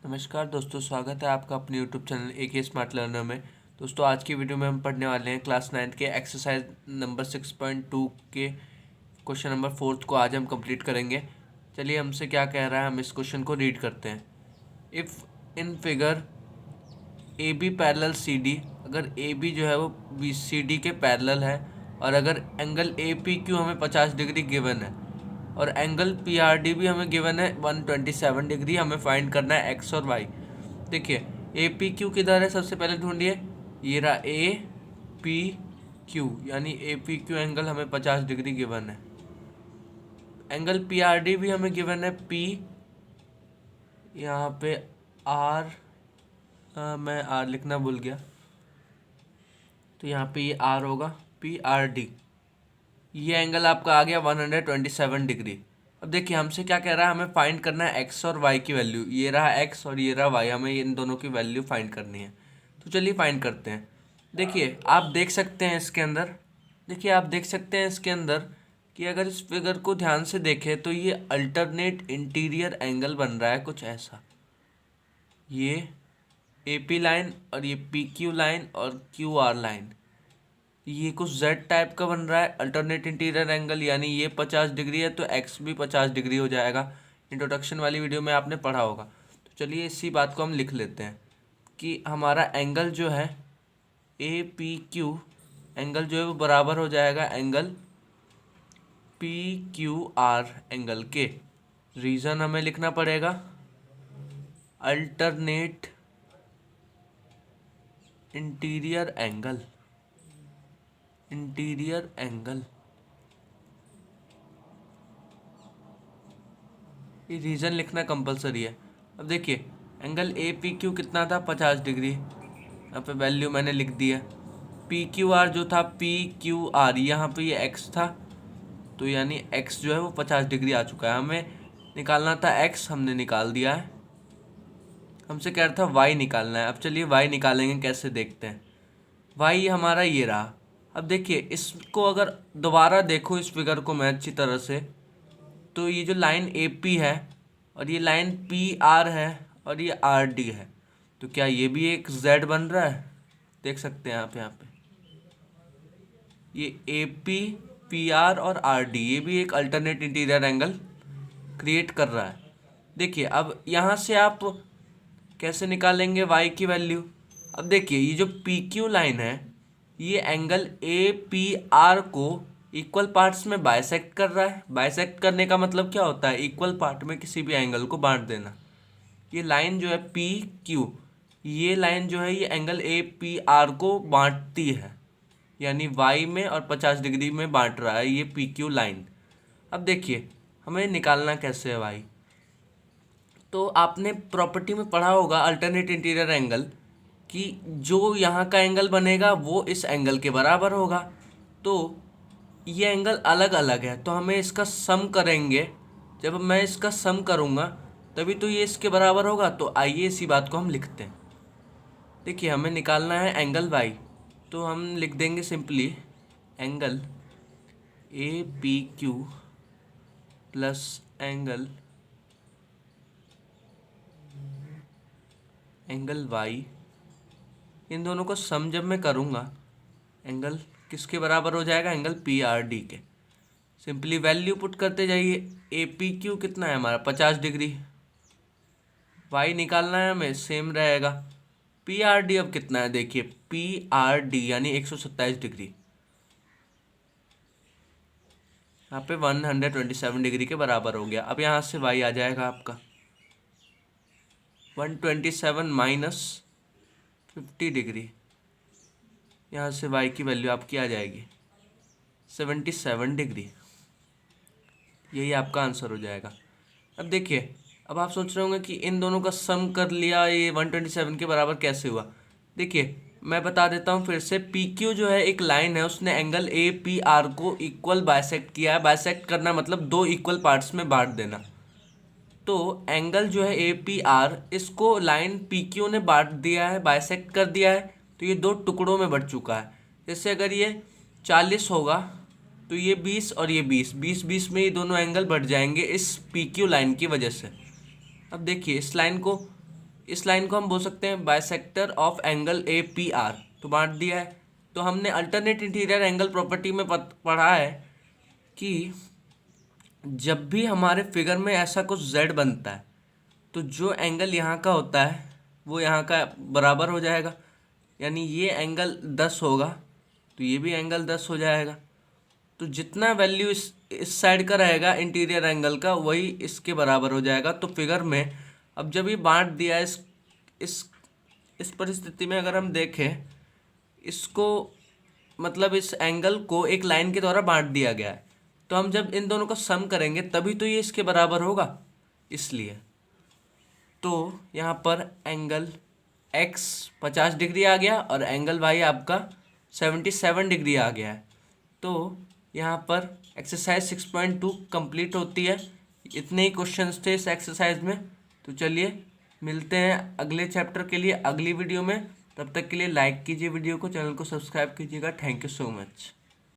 नमस्कार दोस्तों, स्वागत है आपका अपने YouTube channel AK smart learner में। दोस्तों, आज की वीडियो में हम पढ़ने वाले हैं क्लास 9 के एक्सरसाइज नंबर 6.2 के क्वेश्चन नंबर 4 को आज हम कंप्लीट करेंगे। चलिए, हमसे क्या कह रहा है, हम इस क्वेश्चन को रीड करते हैं। If in figure AB parallel CD, अगर AB जो है वो CD के पैरेलल है और अगर एंगल APQ हमें 50 डिग्री गिवन है और एंगल PRD भी हमें गिवन है 127 डिग्री, हमें फाइंड करना है एक्स और वाई। देखिए, APQ किधर है, सबसे पहले ढूंढिए। ये रहा APQ, यानी APQ एंगल हमें 50 डिग्री गिवन है। एंगल PRD भी हमें गिवन है P, यहाँ पे R, मैं R लिखना भूल गया, तो यहाँ पे ये R होगा, PRD। ये एंगल आपका आ गया 127 डिग्री। अब देखिए, हमसे क्या कह रहा है, हमें फाइंड करना है एक्स और वाई की वैल्यू। ये रहा एक्स और ये रहा वाई, हमें इन दोनों की वैल्यू फाइंड करनी है। तो चलिए फाइंड करते हैं। देखिए, आप देख सकते हैं इसके अंदर, कि अगर इस फिगर को ध्यान से देखें तो ये अल्टरनेट इंटीरियर एंगल बन रहा है कुछ ऐसा। ये AP लाइन और ये PQ लाइन और QR लाइन, ये कुछ Z टाइप का बन रहा है अल्टरनेट इंटीरियर एंगल, यानी ये 50 डिग्री है तो X भी 50 डिग्री हो जाएगा। इंट्रोडक्शन वाली वीडियो में आपने पढ़ा होगा। तो चलिए इसी बात को हम लिख लेते हैं कि हमारा एंगल जो है APQ एंगल जो है वो बराबर हो जाएगा एंगल PQR एंगल के। रीज़न हमें लिखना पड़ेगा अल्टरनेट इंटीरियर एंगल। ये रीज़न लिखना कंपलसरी है। अब देखिए, एंगल APQ कितना था, 50 डिग्री। यहाँ पे वैल्यू मैंने लिख दी है। PQR जो था PQR, यहाँ पे ये X था, तो यानी X जो है वो 50 डिग्री आ चुका है। हमें निकालना था X, हमने निकाल दिया है। हमसे कह रहा था Y निकालना है। अब चलिए Y निकालेंगे, कैसे देखते हैं। Y हमारा ये रहा। अब देखिए, इसको अगर दोबारा देखो इस फिगर को मैं अच्छी तरह से, तो ये जो लाइन AP है और ये लाइन PR है और ये RD है, तो क्या ये भी एक Z बन रहा है? देख सकते हैं आप यहाँ पे, ये AP, PR और RD, ये भी एक अल्टरनेट इंटीरियर एंगल क्रिएट कर रहा है। देखिए, अब यहाँ से आप कैसे निकालेंगे Y की वैल्यू। अब देखिए, ये जो PQ लाइन है ये एंगल APR को इक्वल पार्ट्स में बाइसेक्ट कर रहा है। बाइसेक्ट करने का मतलब क्या होता है, इक्वल पार्ट में किसी भी एंगल को बांट देना। ये लाइन जो है PQ, ये लाइन जो है ये एंगल APR को बांटती है, यानी Y में और 50 डिग्री में बांट रहा है ये PQ लाइन। अब देखिए, हमें निकालना कैसे है Y। तो आपने प्रॉपर्टी में पढ़ा होगा अल्टरनेट इंटीरियर एंगल, कि जो यहाँ का एंगल बनेगा वो इस एंगल के बराबर होगा। तो ये एंगल अलग अलग है, तो हमें इसका सम करेंगे। जब मैं इसका सम करूँगा तभी तो ये इसके बराबर होगा। तो आइए इसी बात को हम लिखते हैं। देखिए, हमें निकालना है एंगल Y, तो हम लिख देंगे simply angle APQ plus angle Y, इन दोनों को सम जब मैं करूँगा, एंगल किसके बराबर हो जाएगा, एंगल PRD के। सिंपली वैल्यू पुट करते जाइए। APQ कितना है हमारा, 50 डिग्री। Y निकालना है हमें, सेम रहेगा। PRD अब कितना है, देखिए PRD यानी 127 डिग्री, यहाँ पे 127 डिग्री के बराबर हो गया। अब यहाँ से Y आ जाएगा आपका 127 माइनस 50 डिग्री, यहाँ से Y की वैल्यू आपकी आ जाएगी 77 डिग्री। यही आपका आंसर हो जाएगा। अब देखिए, अब आप सोच रहे होंगे कि इन दोनों का सम कर लिया, ये 127 के बराबर कैसे हुआ। देखिए, मैं बता देता हूँ फिर से। PQ जो है एक लाइन है, उसने एंगल APR को इक्वल बाइसेक्ट किया है। बाइसेक्ट करना मतलब दो इक्वल पार्ट्स में बांट देना। तो एंगल जो है APR, इसको लाइन PQ ने बांट दिया है, बाइसेक्ट कर दिया है, तो ये दो टुकड़ों में बढ़ चुका है। जैसे अगर ये 40 होगा तो ये 20 और ये 20, 20 में ये दोनों एंगल बढ़ जाएंगे इस PQ लाइन की वजह से। अब देखिए, इस लाइन को इस लाइन को हम बोल सकते हैं bisector of angle A P R. तो बांट दिया है। तो हमने अल्टरनेट इंटीरियर एंगल प्रॉपर्टी में पढ़ा है कि जब भी हमारे फिगर में ऐसा कुछ z बनता है तो जो एंगल यहाँ का होता है वो यहाँ का बराबर हो जाएगा, यानी ये एंगल 10 होगा तो ये भी एंगल 10 हो जाएगा। तो जितना वैल्यू इस साइड का रहेगा इंटीरियर एंगल का वही इसके बराबर हो जाएगा। तो फिगर में अब जब ये बांट दिया है इस परिस्थिति में अगर हम देखें इसको, मतलब इस एंगल को एक लाइन के द्वारा बांट दिया गया है, तो हम जब इन दोनों को सम करेंगे तभी तो ये इसके बराबर होगा। इसलिए तो यहाँ पर एंगल x 50 डिग्री आ गया और एंगल y आपका 77 डिग्री आ गया है। तो यहाँ पर एक्सरसाइज 6.2 कंप्लीट होती है। इतने ही क्वेश्चंस थे इस एक्सरसाइज में। तो चलिए मिलते हैं अगले चैप्टर के लिए अगली वीडियो में। तब तक के लिए लाइक कीजिए वीडियो को, चैनल को सब्सक्राइब कीजिएगा। Thank you so much.